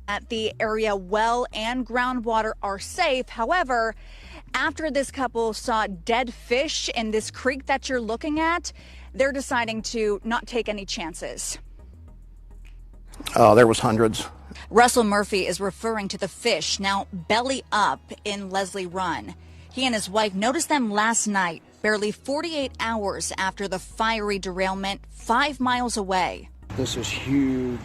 At the area, well and groundwater are safe. However, after this couple saw dead fish in this creek that you're looking at, they're deciding to not take any chances. There was hundreds. Russell Murphy is referring to the fish now belly up in Leslie Run. He and his wife noticed them last night, barely 48 hours after the fiery derailment 5 miles away. This is huge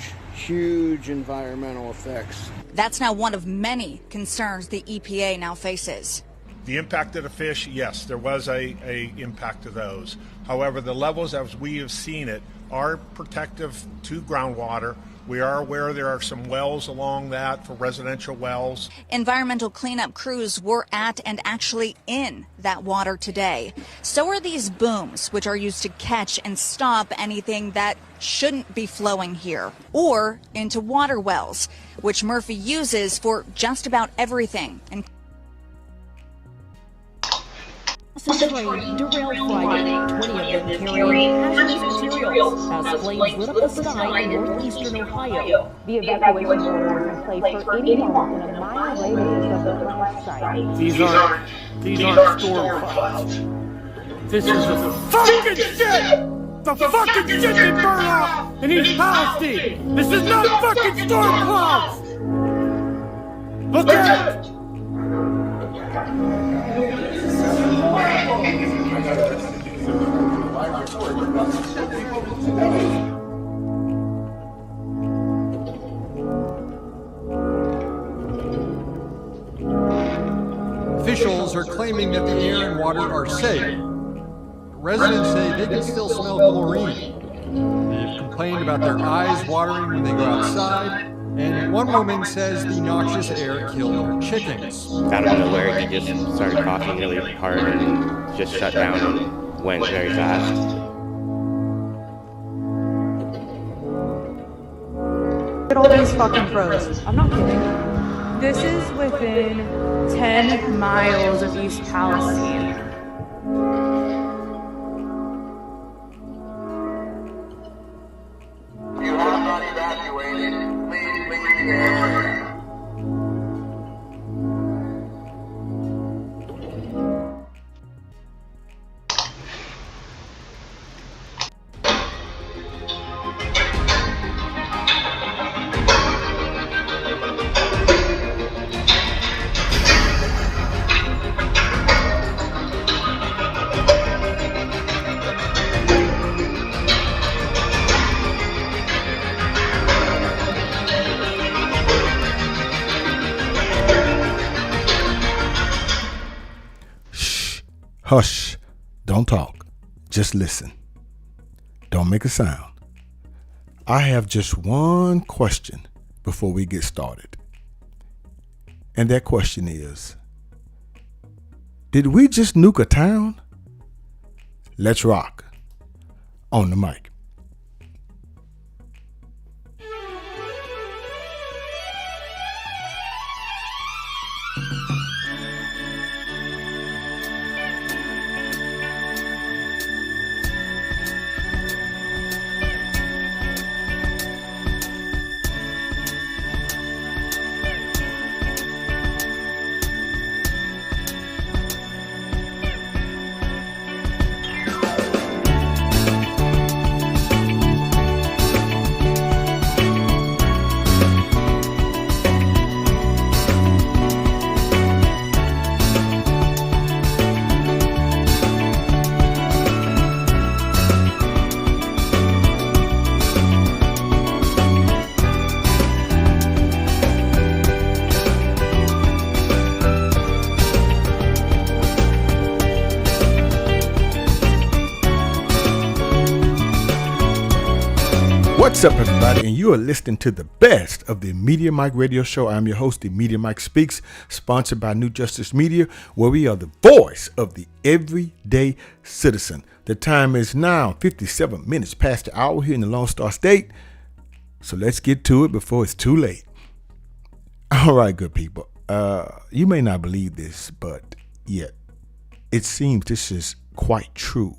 environmental effects. That's now one of many concerns the EPA now faces. The impact of the fish, yes, there was a impact of those. However, the levels as we have seen it are protective to groundwater. We are aware there are some wells along that for residential wells. Environmental cleanup crews were at and actually in that water today. So are these booms, which are used to catch and stop anything that shouldn't be flowing here, or into water wells, which Murphy uses for just about everything. Train derailed Friday, 20 of them carrying hazardous materials as flames lit up the sky in northeastern Ohio. The evacuation order is in place for anyone within a mile radius of the crash site. These aren't storm clouds. This is the fucking shit! The fucking shit they burn off in East Palestine! This is not fucking storm clouds! Look at it! Officials are claiming that the air and water are safe. Residents say they can still smell chlorine. They've complained about their eyes watering when they go outside, and one woman says the noxious air killed her chickens. Out of nowhere, he just started coughing really hard and just shut down and went very fast. Look at all these fucking crows. I'm not kidding. This is within 10 miles of East Palestine. You have not evacuated. Please leave the area. Hush, don't talk, just listen. Don't make a sound. I have just one question before we get started. And that question is, did we just nuke a town? Let's rock. On the mic. What's up, everybody, and you are listening to the best of the Media Mike radio show. I'm your host, the Media Mike Speaks, sponsored by New Justice Media, where we are the voice of the everyday citizen. The time is now 57 minutes past the hour here in the Lone Star State, so let's get to it before it's too late. All right, good people. You may not believe this, but yet it seems this is quite true.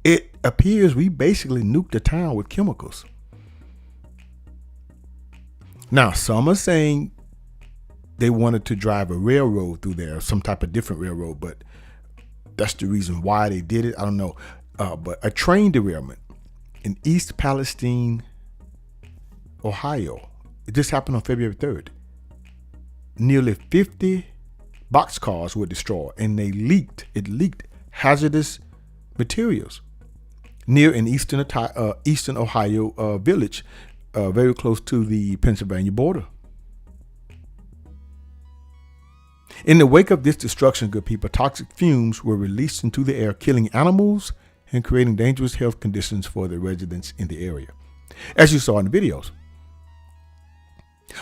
It appears we basically nuked the town with chemicals. Now, some are saying they wanted to drive a railroad through there, some type of different railroad, but that's the reason why they did it. I don't know. But a train derailment in East Palestine, Ohio. It just happened on February 3rd. Nearly 50 boxcars were destroyed, and it leaked hazardous materials near an eastern Ohio village, very close to the Pennsylvania border. In the wake of this destruction, good people, toxic fumes were released into the air, killing animals and creating dangerous health conditions for the residents in the area, as you saw in the videos.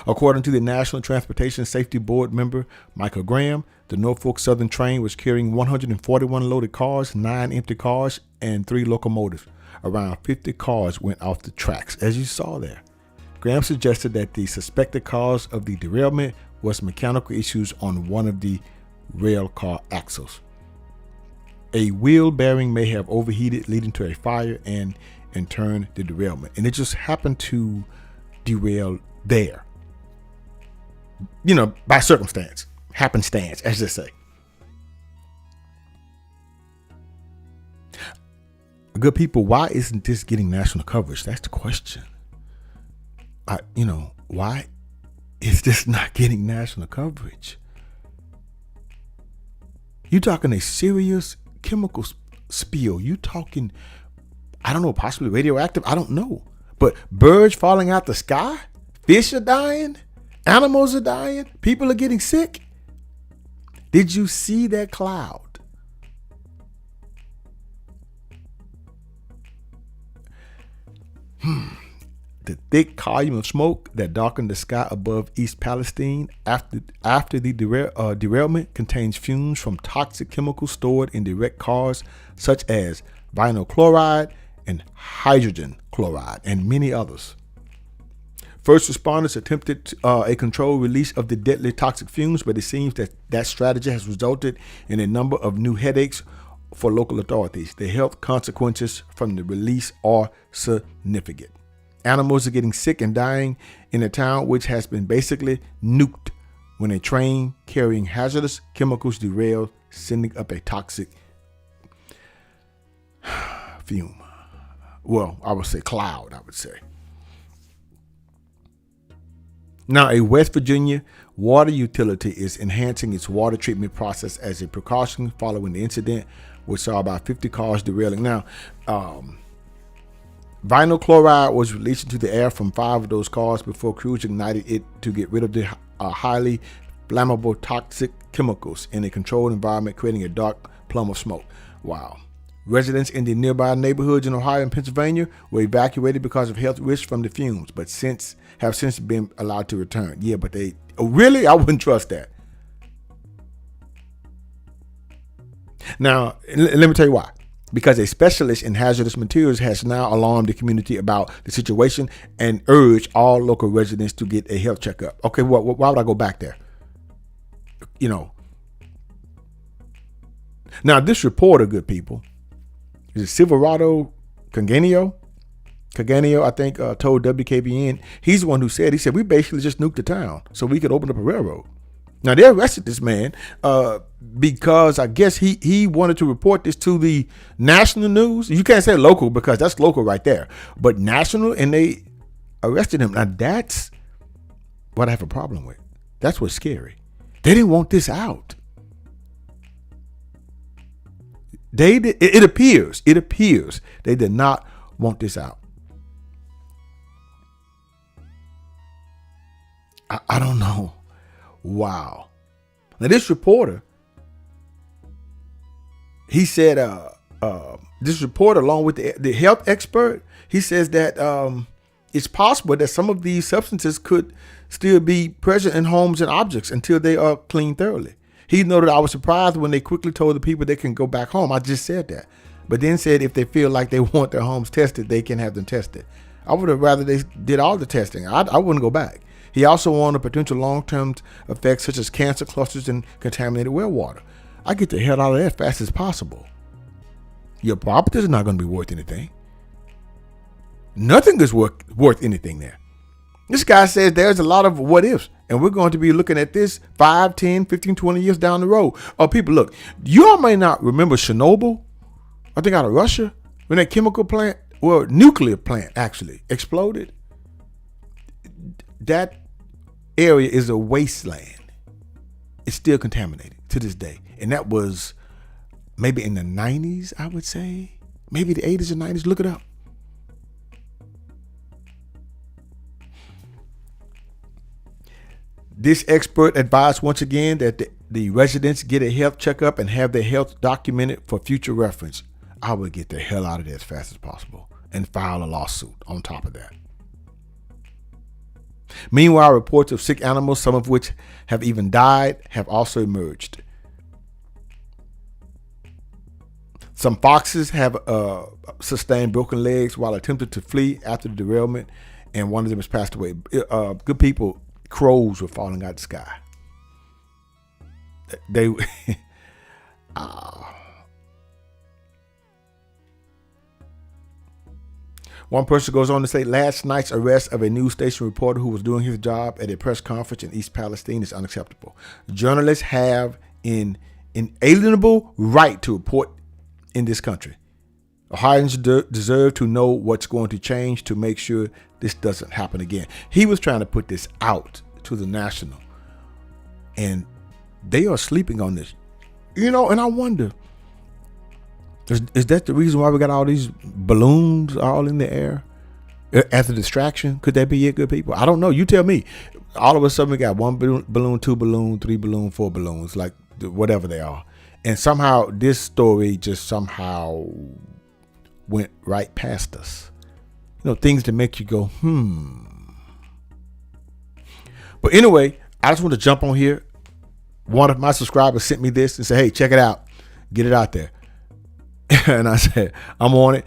According to the National Transportation Safety Board member Michael Graham, the Norfolk Southern train was carrying 141 loaded cars, 9 empty cars, and 3 locomotives. Around 50 cars went off the tracks, as you saw there. Graham suggested that the suspected cause of the derailment was mechanical issues on one of the rail car axles. A wheel bearing may have overheated, leading to a fire and in turn the derailment. And it just happened to derail there. You know, by circumstance, happenstance, as they say. Good people, why isn't this getting national coverage? That's the question. Why is this not getting national coverage? You're talking a serious chemical spill. You talking, I don't know, possibly radioactive. I don't know. But birds falling out the sky, fish are dying, animals are dying, people are getting sick. Did you see that cloud? The thick column of smoke that darkened the sky above East Palestine after the derailment contains fumes from toxic chemicals stored in direct cars such as vinyl chloride and hydrogen chloride and many others. First responders attempted a controlled release of the deadly toxic fumes, but it seems that strategy has resulted in a number of new headaches for local authorities. The health consequences from the release are significant. Animals are getting sick and dying in a town which has been basically nuked when a train carrying hazardous chemicals derailed, sending up a toxic fume. Well, I would say cloud, I would say. Now, a West Virginia water utility is enhancing its water treatment process as a precaution following the incident, which saw about 50 cars derailing. Now, vinyl chloride was released into the air from 5 of those cars before crews ignited it to get rid of the highly flammable toxic chemicals in a controlled environment, creating a dark plume of smoke. Wow. Residents in the nearby neighborhoods in Ohio and Pennsylvania were evacuated because of health risks from the fumes, but have since been allowed to return. Yeah, but really? I wouldn't trust that. Now, let me tell you why. Because a specialist in hazardous materials has now alarmed the community about the situation and urged all local residents to get a health checkup. Okay, why would I go back there? Now, this reporter, good people, is it Silverado Caganio, I think, told WKBN, he's the one who said, we basically just nuked the town so we could open up a railroad. Now, they arrested this man because I guess he wanted to report this to the national news. You can't say local because that's local right there, but national, and they arrested him. Now, that's what I have a problem with. That's what's scary. They didn't want this out. It appears they did not want this out. I don't know. Wow. Now, this reporter, he said, this reporter, along with the health expert, he says that it's possible that some of these substances could still be present in homes and objects until they are cleaned thoroughly. He noted, I was surprised when they quickly told the people they can go back home. I just said that. But then said if they feel like they want their homes tested, they can have them tested. I would have rather they did all the testing. I wouldn't go back. He also warned of potential long-term effects such as cancer clusters and contaminated well water. I get the hell out of there as fast as possible. Your property is not going to be worth anything. Nothing is worth anything there. This guy says there's a lot of what ifs, and we're going to be looking at this 5, 10, 15, 20 years down the road. Oh, people, look, you all may not remember Chernobyl, I think out of Russia, when that chemical plant, well, nuclear plant actually exploded. That area is a wasteland. It's still contaminated to this day. And that was maybe in the 90s, I would say. Maybe the 80s or 90s. Look it up. This expert advised once again that the residents get a health checkup and have their health documented for future reference. I would get the hell out of there as fast as possible and file a lawsuit on top of that. Meanwhile, reports of sick animals, some of which have even died, have also emerged. Some foxes have sustained broken legs while attempting to flee after the derailment, and one of them has passed away. Good people, crows were falling out of the sky. They One person goes on to say last night's arrest of a news station reporter who was doing his job at a press conference in East Palestine is unacceptable. Journalists have an inalienable right to report in this country. Ohioans deserve to know what's going to change to make sure this doesn't happen again. He was trying to put this out to the national, and they are sleeping on this. And I wonder, is that the reason why we got all these balloons all in the air as a distraction? Could that be it, good people? I don't know. You tell me. All of a sudden we got 1 balloon, 2 balloon, 3 balloon, 4 balloons, like whatever they are. And somehow this story just somehow went right past us. Things that make you go, But anyway, I just want to jump on here. One of my subscribers sent me this and said, hey, check it out. Get it out there. And I said, I'm on it.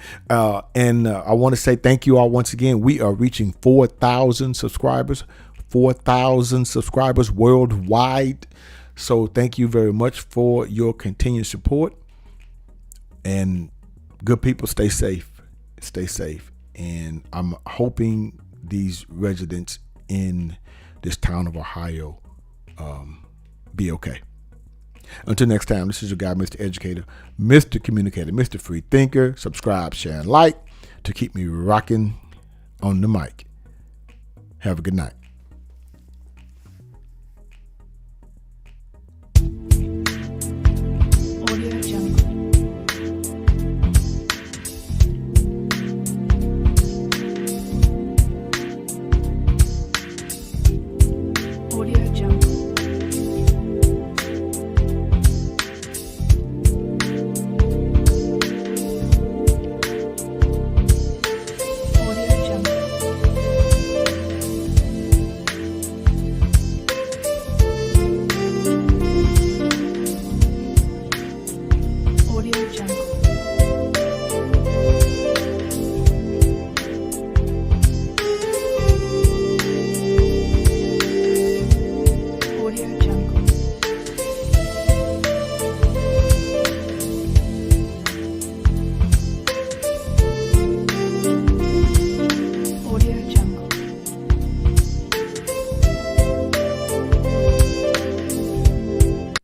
And I want to say thank you all once again. We are reaching 4,000 subscribers. 4,000 subscribers worldwide. So thank you very much for your continued support. And good people, stay safe. Stay safe. And I'm hoping these residents in this town of Ohio be okay. Until next time, this is your guy, Mr. Educator, Mr. Communicator, Mr. Free Thinker. Subscribe, share, and like to keep me rocking on the mic. Have a good night.